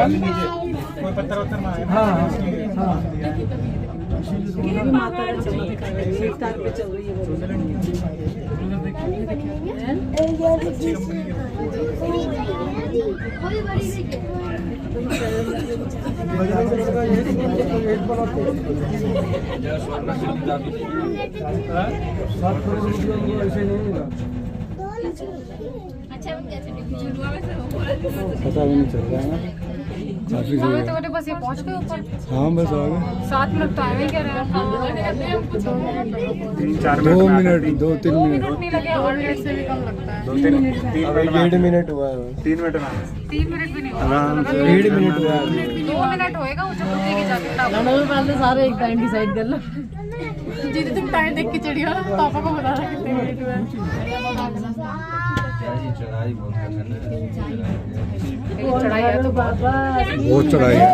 कोई पत्थर वत्थर ना आए। हाँ हाँ माता का चल पे चल रही है पता भी नहीं चल रहा है ना काफी तो बस ये पहुंच गए ऊपर। हाँ बस आ गए 7 मिनट तो आए ही कह रहे हैं। 2 मिनट 2-3 मिनट नहीं लगे और मिनट से भी कम लगता है। 1.5 मिनट हुआ है 3 मिनट में 3 मिनट भी नहीं हुआ। 1.5 मिनट हुआ है 2 मिनट होएगा ऊंचे कुत्ते की जाके पहले सारे एक टाइम डिसाइड कर लो। जी तुम टाइम देख के चढ़ी हो ना पापा को बता रहा कितने मिनट हुए। चढ़ाई बहुत चढ़ाई है तो बाबा बहुत चढ़ाई है